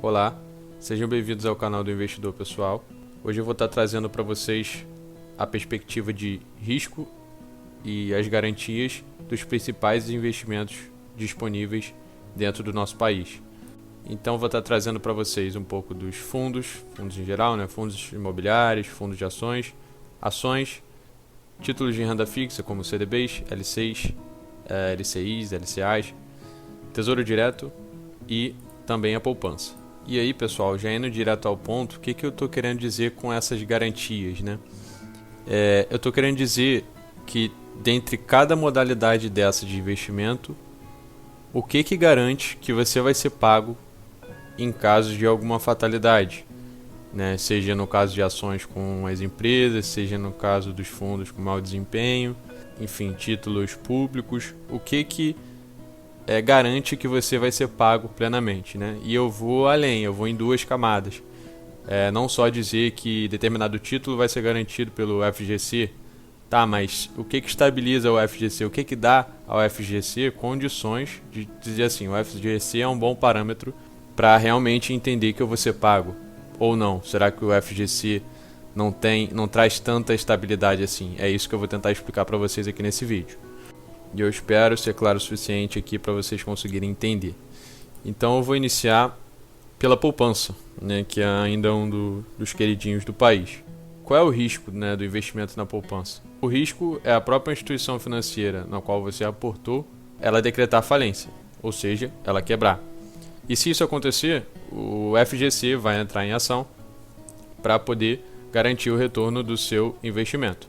Olá, sejam bem-vindos ao canal do Investidor Pessoal. Hoje eu vou estar trazendo para vocês a perspectiva de risco e as garantias dos principais investimentos disponíveis dentro do nosso país. Então vou estar trazendo para vocês um pouco dos fundos em geral, fundos imobiliários, fundos de ações, títulos de renda fixa como CDBs, LCs, LCIs, LCAs, Tesouro Direto e também a poupança. E aí, pessoal, já indo direto ao ponto, o que eu estou querendo dizer com essas garantias, eu estou querendo dizer que dentre cada modalidade dessa de investimento, o que garante que você vai ser pago em caso de alguma fatalidade, seja no caso de ações com as empresas, seja no caso dos fundos com mau desempenho, enfim, títulos públicos, o que garante que você vai ser pago plenamente, E eu vou além, eu vou em duas camadas. Não só dizer que determinado título vai ser garantido pelo FGC, tá? Mas o que estabiliza o FGC? O que dá ao FGC condições de dizer assim, o FGC é um bom parâmetro para realmente entender que eu vou ser pago ou não? Será que o FGC não traz tanta estabilidade assim? É isso que eu vou tentar explicar para vocês aqui nesse vídeo. E eu espero ser claro o suficiente aqui para vocês conseguirem entender. Então eu vou iniciar pela poupança, que é ainda um dos queridinhos do país. Qual é o risco do investimento na poupança? O risco é a própria instituição financeira na qual você aportou, ela decretar falência, ou seja, ela quebrar. E se isso acontecer, o FGC vai entrar em ação para poder garantir o retorno do seu investimento.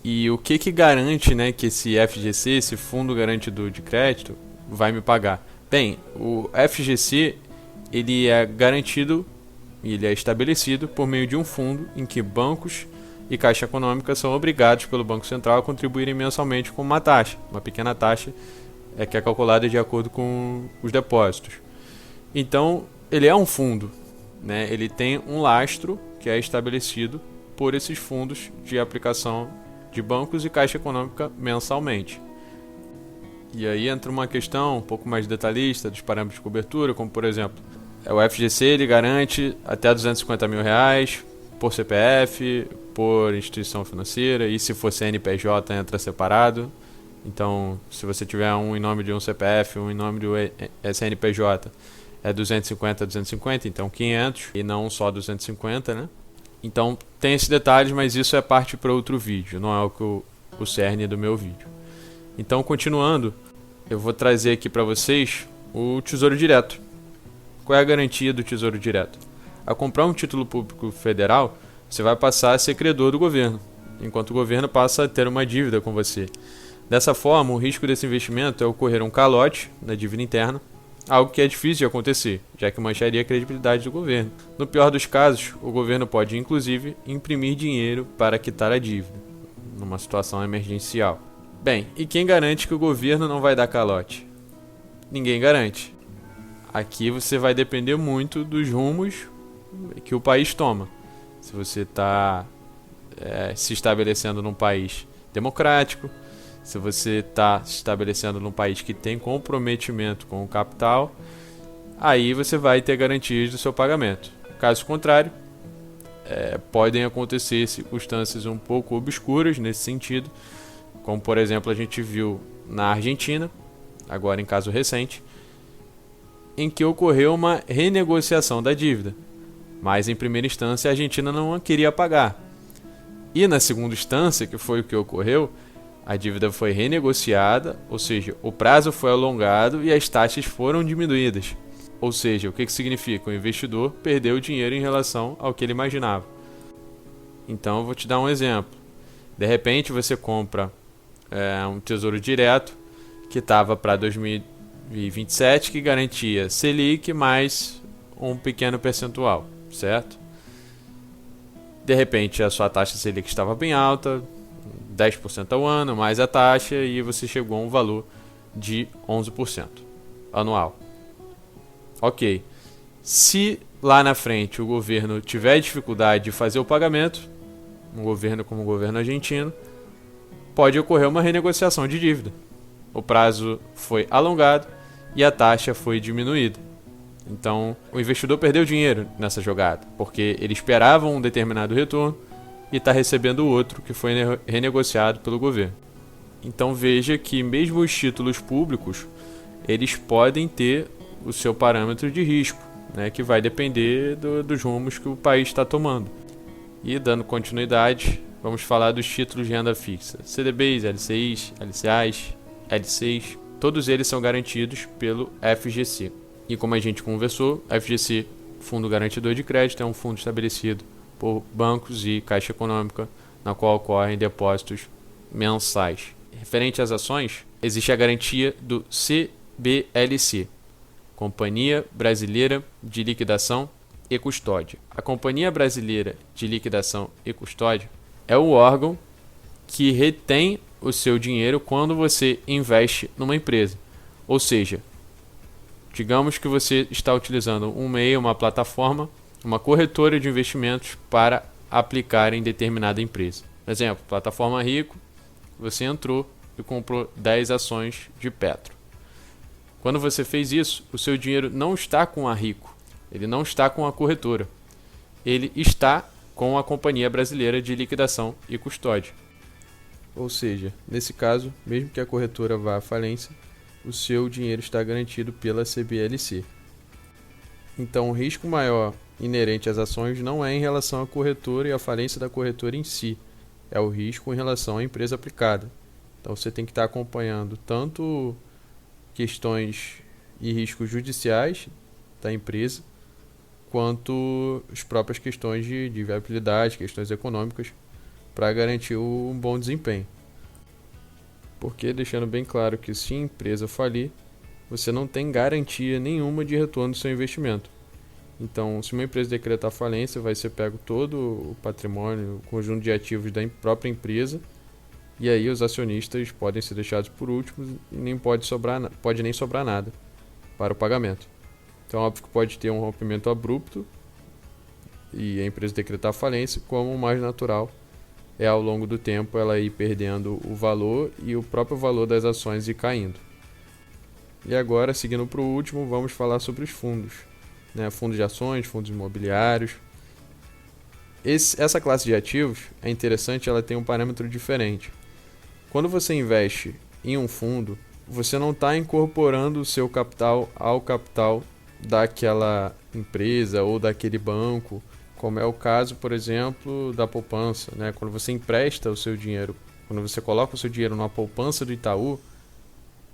E o que garante que esse FGC, esse Fundo Garantido de Crédito, vai me pagar? Bem, o FGC ele é garantido e ele é estabelecido por meio de um fundo em que bancos e Caixa Econômica são obrigados pelo Banco Central a contribuírem mensalmente com uma taxa, uma pequena taxa que é calculada de acordo com os depósitos. Então, ele é um fundo, ele tem um lastro que é estabelecido por esses fundos de aplicação de bancos e Caixa Econômica mensalmente. E aí entra uma questão um pouco mais detalhista dos parâmetros de cobertura, como por exemplo, o FGC ele garante até R$250 mil por CPF, por instituição financeira, e se for CNPJ entra separado. Então, se você tiver um em nome de um CPF, um em nome do CNPJ, é 250, então 500 e não só 250, Então tem esses detalhes, mas isso é parte para outro vídeo, não é o cerne do meu vídeo. Então, continuando, eu vou trazer aqui para vocês o Tesouro Direto. Qual é a garantia do Tesouro Direto? Ao comprar um título público federal, você vai passar a ser credor do governo, enquanto o governo passa a ter uma dívida com você. Dessa forma, o risco desse investimento é ocorrer um calote na dívida interna, algo que é difícil de acontecer, já que mancharia a credibilidade do governo. No pior dos casos, o governo pode, inclusive, imprimir dinheiro para quitar a dívida, numa situação emergencial. Bem, e quem garante que o governo não vai dar calote? Ninguém garante. Aqui você vai depender muito dos rumos que o país toma. Se você está se estabelecendo num país democrático, se você está se estabelecendo num país que tem comprometimento com o capital, aí você vai ter garantias do seu pagamento. Caso contrário, podem acontecer circunstâncias um pouco obscuras nesse sentido, como por exemplo a gente viu na Argentina, agora em caso recente, em que ocorreu uma renegociação da dívida, mas em primeira instância a Argentina não a queria pagar. E na segunda instância, que foi o que ocorreu, a dívida foi renegociada, ou seja, o prazo foi alongado e as taxas foram diminuídas. Ou seja, o que significa? O investidor perdeu dinheiro em relação ao que ele imaginava. Então eu vou te dar um exemplo. De repente você compra um tesouro direto que estava para 2027, que garantia Selic mais um pequeno percentual, certo? De repente a sua taxa Selic estava bem alta, 10% ao ano, mais a taxa, e você chegou a um valor de 11% anual. Ok. Se lá na frente o governo tiver dificuldade de fazer o pagamento, um governo como o governo argentino, pode ocorrer uma renegociação de dívida. O prazo foi alongado e a taxa foi diminuída. Então, o investidor perdeu dinheiro nessa jogada, porque ele esperava um determinado retorno e está recebendo outro que foi renegociado pelo governo. Então veja que mesmo os títulos públicos, eles podem ter o seu parâmetro de risco, né, que vai depender dos rumos que o país está tomando. E dando continuidade, vamos falar dos títulos de renda fixa. CDBs, LCIs, LCAs, L6, todos eles são garantidos pelo FGC. E como a gente conversou, FGC, Fundo Garantidor de Crédito, é um fundo estabelecido por bancos e Caixa Econômica, na qual ocorrem depósitos mensais. Referente às ações, existe a garantia do CBLC, Companhia Brasileira de Liquidação e Custódia. A Companhia Brasileira de Liquidação e Custódia é o órgão que retém o seu dinheiro quando você investe numa empresa. Ou seja, digamos que você está utilizando um meio, uma plataforma, uma corretora de investimentos para aplicar em determinada empresa. Exemplo, plataforma Rico, você entrou e comprou 10 ações de Petro. Quando você fez isso, o seu dinheiro não está com a Rico, ele não está com a corretora, ele está com a Companhia Brasileira de Liquidação e Custódia. Ou seja, nesse caso, mesmo que a corretora vá à falência, o seu dinheiro está garantido pela CBLC. Então, o risco maior inerente às ações não é em relação à corretora e à falência da corretora em si, é o risco em relação à empresa aplicada. Então, você tem que estar acompanhando tanto questões e riscos judiciais da empresa, quanto as próprias questões de viabilidade, questões econômicas, para garantir um bom desempenho. Porque, deixando bem claro que se a empresa falir, você não tem garantia nenhuma de retorno do seu investimento. Então, se uma empresa decretar falência, vai ser pego todo o patrimônio, o conjunto de ativos da própria empresa, e aí os acionistas podem ser deixados por últimos e nem pode nem sobrar nada para o pagamento. Então, óbvio que pode ter um rompimento abrupto e a empresa decretar falência, como o mais natural é ao longo do tempo ela ir perdendo o valor e o próprio valor das ações ir caindo. E agora, seguindo para o último, vamos falar sobre os fundos, né? Fundos de ações, fundos imobiliários. Essa classe de ativos é interessante, ela tem um parâmetro diferente. Quando você investe em um fundo, você não está incorporando o seu capital ao capital daquela empresa ou daquele banco, como é o caso, por exemplo, da poupança, né? Quando você empresta o seu dinheiro, quando você coloca o seu dinheiro numa poupança do Itaú,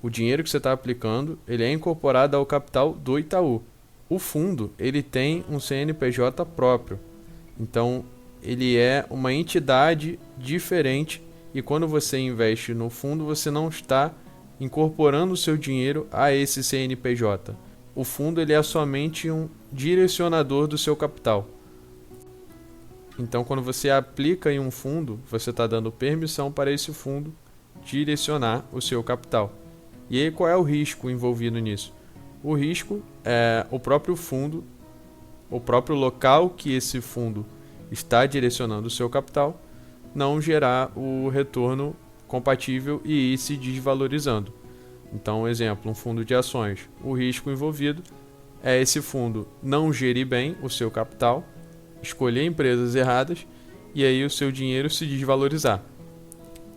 o dinheiro que você está aplicando, ele é incorporado ao capital do Itaú. O fundo, ele tem um CNPJ próprio, então ele é uma entidade diferente e quando você investe no fundo, você não está incorporando o seu dinheiro a esse CNPJ. O fundo, ele é somente um direcionador do seu capital. Então, quando você aplica em um fundo, você está dando permissão para esse fundo direcionar o seu capital. E aí, qual é o risco envolvido nisso? O risco é o próprio fundo, o próprio local que esse fundo está direcionando o seu capital, não gerar o retorno compatível e ir se desvalorizando. Então, exemplo, um fundo de ações. O risco envolvido é esse fundo não gerir bem o seu capital, escolher empresas erradas e aí o seu dinheiro se desvalorizar.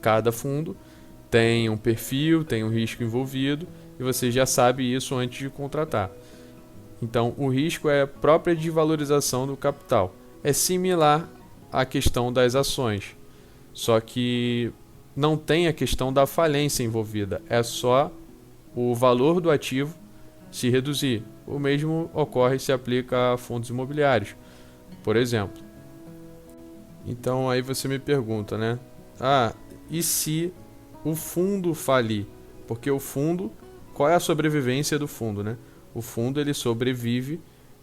Cada fundo tem um perfil, tem um risco envolvido e você já sabe isso antes de contratar. Então, o risco é a própria desvalorização do capital. É similar à questão das ações, só que não tem a questão da falência envolvida, é só o valor do ativo se reduzir. O mesmo ocorre e se aplica a fundos imobiliários, por exemplo. Então aí você me pergunta, né? E se o fundo falir? Porque o fundo, qual é a sobrevivência do fundo, né? O fundo, ele sobrevive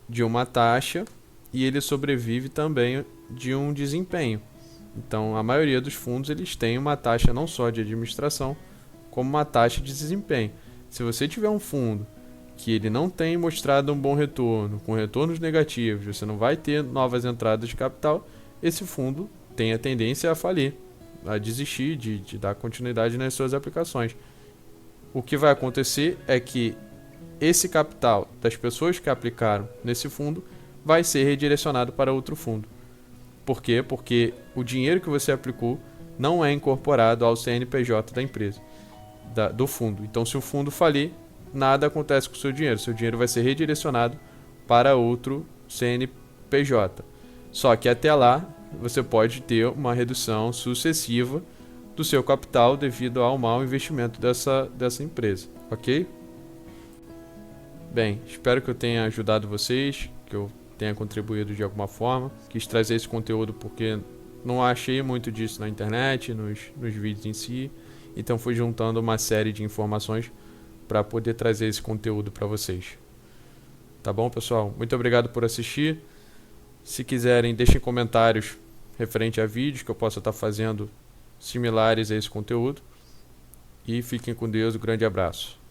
de uma taxa e ele sobrevive também de um desempenho. Então, a maioria dos fundos, eles têm uma taxa não só de administração, como uma taxa de desempenho. Se você tiver um fundo que ele não tem mostrado um bom retorno, com retornos negativos, você não vai ter novas entradas de capital, esse fundo tem a tendência a falir, a desistir de dar continuidade nas suas aplicações. O que vai acontecer é que esse capital das pessoas que aplicaram nesse fundo vai ser redirecionado para outro fundo. Por quê? Porque o dinheiro que você aplicou não é incorporado ao CNPJ da empresa, do fundo. Então, se o fundo falir, nada acontece com o seu dinheiro. Seu dinheiro vai ser redirecionado para outro CNPJ. Só que até lá, você pode ter uma redução sucessiva do seu capital devido ao mau investimento dessa empresa, ok? Bem, espero que eu tenha ajudado vocês, que eu tenha contribuído de alguma forma. Quis trazer esse conteúdo porque não achei muito disso na internet, nos vídeos em si. Então fui juntando uma série de informações para poder trazer esse conteúdo para vocês. Tá bom, pessoal? Muito obrigado por assistir. Se quiserem, deixem comentários referente a vídeos que eu possa estar fazendo similares a esse conteúdo. E fiquem com Deus. Um grande abraço.